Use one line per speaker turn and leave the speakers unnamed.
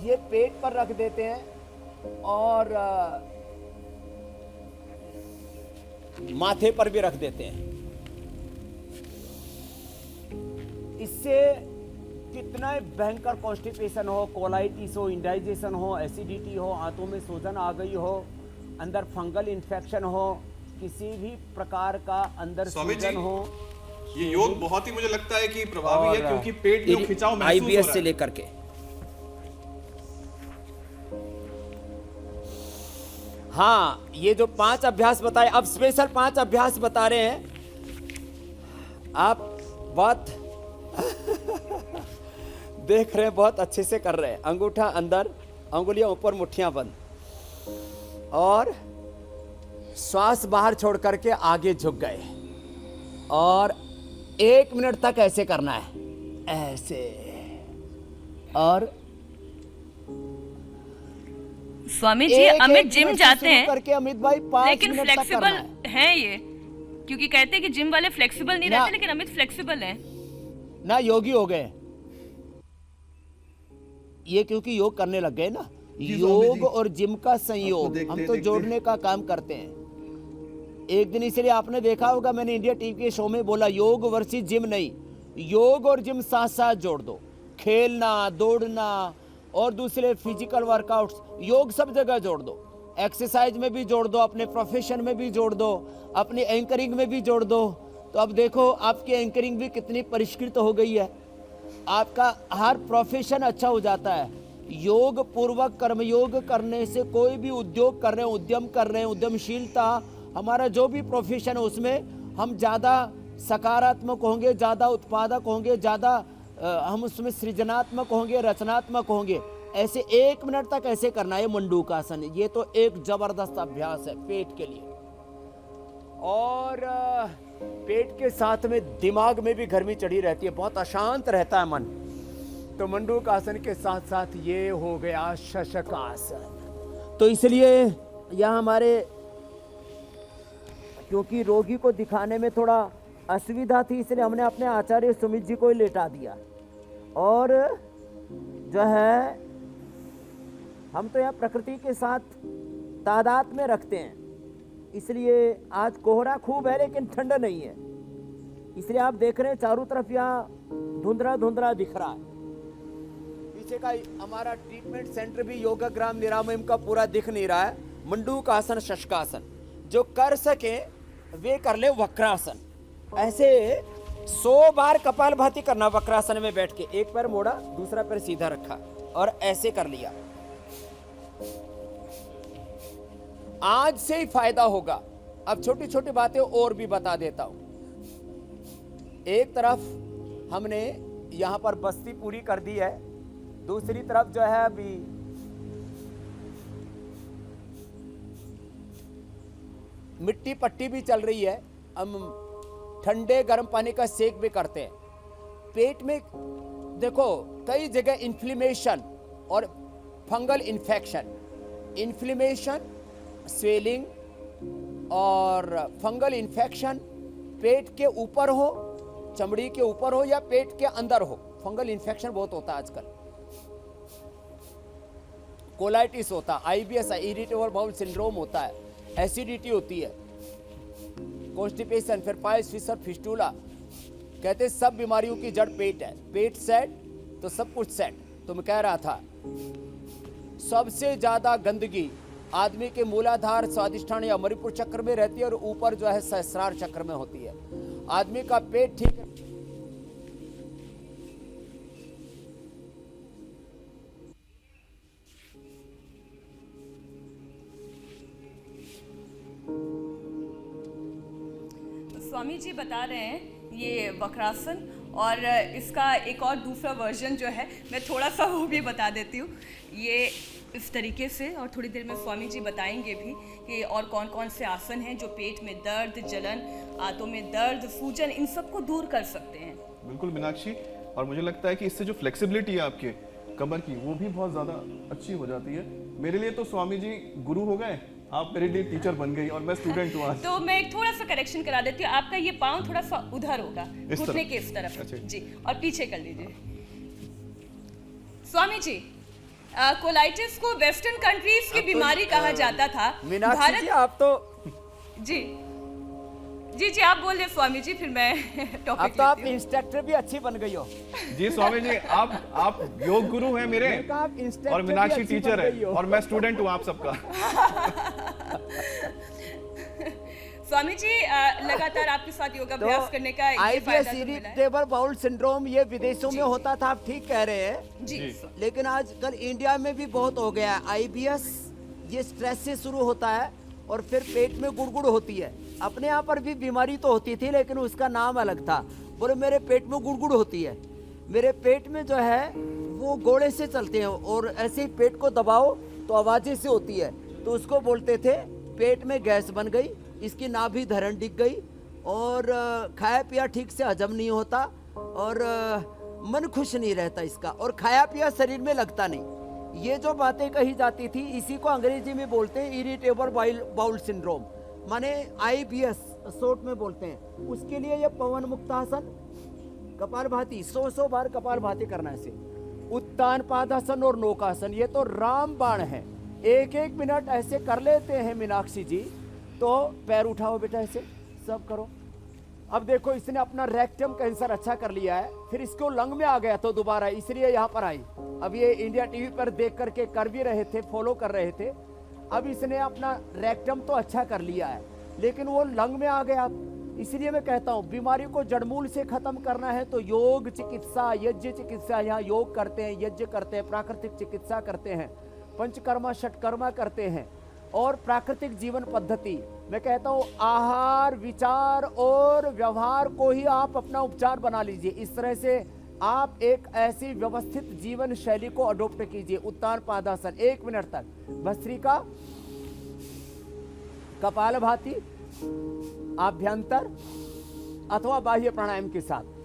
ये पेट पर रख देते हैं और माथे पर भी रख देते हैं। इससे कितना भयंकर कॉन्स्टिपेशन हो, कोलाइटिस हो, इंडाइजेशन हो, एसिडिटी हो, आंतों में सूजन आ गई हो, अंदर फंगल इन्फेक्शन हो, किसी भी प्रकार का अंदर सूजन हो,
ये योग बहुत ही मुझे लगता है कि प्रभावी है, क्योंकि पेट में खिंचाव महसूस हो
IBS
रहा
से
है।
लेकर के हाँ, ये जो 5 अभ्यास बताए, अब स्पेशल 5 अभ्यास बता रहे हैं। आप बहुत देख रहे हैं, बहुत अच्छे से कर रहे हैं। अंगूठा अंदर, अंगुलियां ऊपर, मुट्ठियां बंद, और श्वास बाहर छोड़ करके आगे झुक गए, और 1 मिनट तक ऐसे करना है, ऐसे। और
स्वामी जी, अमित जिम जाते हैं
करके अमित भाई 5
लेकिन
मिनट तक करना
फ्लेक्सिबल है ये, क्योंकि कहते हैं कि जिम वाले फ्लेक्सिबल नहीं रहते, लेकिन अमित फ्लेक्सिबल है
ना, योगी हो गए ये, क्योंकि योग करने लग गए ना। योग और जिम का संयोग हम तो जोड़ने का काम करते हैं। एक दिन इसलिए आपने देखा होगा, मैंने इंडिया टीवी के शो में बोला, योग वर्सेस जिम नहीं, योग और जिम साथ साथ जोड़ दो। खेलना, दौड़ना और दूसरे फिजिकल वर्कआउट्स, योग सब जगह जोड़ दो। एक्सरसाइज में भी जोड़ दो, अपने प्रोफेशन में भी जोड़ दो, अपनी एंकरिंग में भी जोड़ दो। तो अब देखो आपकी एंकरिंग भी कितनी परिष्कृत हो गई है, आपका हर प्रोफेशन अच्छा हो जाता है। योग पूर्वक कर्मयोग करने से कोई भी उद्योग कर रहे हैं, उद्यम कर रहे हैं, उद्यमशीलता, हमारा जो भी प्रोफेशन है उसमें हम ज़्यादा सकारात्मक होंगे, ज़्यादा उत्पादक होंगे, ज़्यादा हम उसमें सृजनात्मक होंगे, रचनात्मक होंगे। ऐसे 1 मिनट तक ऐसे करना है मंडूकासन। ये तो एक जबरदस्त अभ्यास है पेट के लिए, और पेट के साथ में दिमाग में भी गर्मी चढ़ी रहती है, बहुत अशांत रहता है मन। तो मंडूकासन के साथ साथ ये हो गया शशकासन। तो इसलिए यह हमारे, क्योंकि रोगी को दिखाने में थोड़ा असुविधा थी, इसलिए हमने अपने आचार्य सुमित जी को ही लेटा दिया। और जो है हम तो यह प्रकृति के साथ तादाद में रखते हैं, इसलिए आज कोहरा खूब है लेकिन ठंड नहीं है। इसलिए आप देख रहे हैं चारों तरफ यहाँ धुंधला धुंधला दिख रहा है। पीछे का हमारा ट्रीटमेंट सेंटर भी योगाग्राम निरामयम का पूरा दिख नहीं रहा है। मंडूकासन, शशकासन, जो कर सके वे कर ले वक्रासन। ऐसे 100 बार कपालभाति करना वक्रासन में बैठ के, एक पैर मोड़ा, दूसरा पैर सीधा रखा और ऐसे कर लिया। आज से ही फायदा होगा। अब छोटी छोटी बातें और भी बता देता हूं। एक तरफ हमने यहां पर बस्ती पूरी कर दी है, दूसरी तरफ जो है अभी मिट्टी पट्टी भी चल रही है। हम ठंडे गर्म पानी का सेक भी करते हैं। पेट में देखो कई जगह इन्फ्लेमेशन और फंगल इन्फेक्शन, इन्फ्लेमेशन, स्वेलिंग और फंगल इन्फेक्शन पेट के ऊपर हो, चमड़ी के ऊपर हो या पेट के अंदर हो। फंगल इन्फेक्शन बहुत होता है आजकल, कोलाइटिस होता है, IBS है, इरिटेबल बाउल सिंड्रोम होता है, एसिडिटी होती है, कॉन्स्टिपेशन, फिर पाइल्स, फिशर, फिस्टूला। कहते हैं सब बीमारियों की जड़ पेट है। पेट सेट तो सब कुछ सेट। तो मैं कह रहा था सबसे ज्यादा गंदगी आदमी के मूलाधार, स्वादिष्ठान या मणिपुर चक्र में रहती है और ऊपर जो है सहस्रार चक्र में होती है। आदमी का पेट ठीक है,
स्वामी जी बता रहे हैं ये वक्रासन, और इसका एक और दूसरा वर्जन जो है मैं थोड़ा सा वो भी बता देती हूँ। ये इस तरीके से, और थोड़ी देर में स्वामी जी बताएंगे भी कि और कौन कौन से आसन हैं जो पेट में दर्द, जलन, आंतों में दर्द, सूजन, इन सबको दूर कर सकते हैं।
बिल्कुल मीनाक्षी, और मुझे लगता है कि इससे जो फ्लेक्सिबिलिटी है आपके कमर की, वो भी बहुत ज़्यादा अच्छी हो जाती है। मेरे लिए तो स्वामी जी गुरु हो गए, आप मेरे लिए टीचर बन गई और मैं स्टूडेंट हूँ आज।
तो मैं एक थोड़ा सा करेक्शन करा देती हूँ, आपका ये पाँव थोड़ा सा उधर होगा, घुटने के इस तरफ।
अच्छा।
जी, और पीछे कर लीजिए। स्वामी जी कोलाइटिस को वेस्टर्न कंट्रीज की बीमारी कहा जाता था।
मीनाक्षी जी आप तो
जी जी जी आप बोल रहे स्वामी जी, फिर मैं
अब
टॉपिक
तो आप इंस्ट्रक्टर भी अच्छी बन गई हो।
जी स्वामी जी, आप योग गुरु हैं मेरे,
मैंने कहा आप इंस्ट्रक्टर
और मीनाक्षी
भी अच्छी
टीचर
बन गई
है,
हो।
और मैं स्टूडेंट हूँ आप सबका।
स्वामी जी लगातार आपके साथ योगाभ्यास करने का ये फायदा तो मिला है।
इरिटेबल बाउल सिंड्रोम ये विदेशों में होता था, आप ठीक कह रहे हैं,
जी
लेकिन आजकल इंडिया में भी बहुत हो गया है। आईबीएस ये स्ट्रेस से शुरू होता है और फिर पेट में गुड़गुड़ होती है। अपने यहाँ पर भी बीमारी तो होती थी लेकिन उसका नाम अलग था। बोले मेरे पेट में गुड़गुड़ होती है, मेरे पेट में जो है वो गोले से चलते हैं और ऐसे ही पेट को दबाओ तो आवाज़ें से होती है, तो उसको बोलते थे पेट में गैस बन गई, इसकी नाभि धरण दिख गई और खाया पिया ठीक से हजम नहीं होता और मन खुश नहीं रहता इसका, और खाया पिया शरीर में लगता नहीं। ये जो बातें कही जाती थी इसी को अंग्रेजी में बोलते हैं इरिटेबल बाउल सिंड्रोम, माने आईबीएस शॉर्ट में बोलते हैं। उसके लिए ये पवन मुक्तासन, कपालभाति 100 बार कपालभाति करना है इसे, उत्तान पादासन और नौकासन, ये तो रामबाण है। 1-1 मिनट ऐसे कर लेते हैं मीनाक्षी जी, तो पैर उठाओ बेटा ऐसे सब करो। अब देखो इसने अपना रेक्टम कैंसर अच्छा कर लिया है, फिर इसको लंग में आ गया तो दोबारा, इसलिए यहाँ पर आई। अब ये इंडिया टीवी पर देख करके कर भी रहे थे, फॉलो कर रहे थे। अब इसने अपना रेक्टम तो अच्छा कर लिया है लेकिन वो लंग में आ गया। इसलिए मैं कहता हूँ बीमारी को जड़मूल से खत्म करना है तो योग चिकित्सा, यज्ञ चिकित्सा, यहाँ योग करते हैं, यज्ञ करते हैं, प्राकृतिक चिकित्सा करते हैं, पंचकर्मा षटकर्मा करते हैं और प्राकृतिक जीवन पद्धति। मैं कहता हूँ आहार, विचार और व्यवहार को ही आप अपना उपचार बना लीजिए। इस तरह से आप एक ऐसी व्यवस्थित जीवन शैली को अडॉप्ट कीजिए। उत्तान पादासन 1 मिनट तक, भस्त्रिका, कपालभाति, आभ्यंतर अथवा बाह्य प्राणायाम के साथ।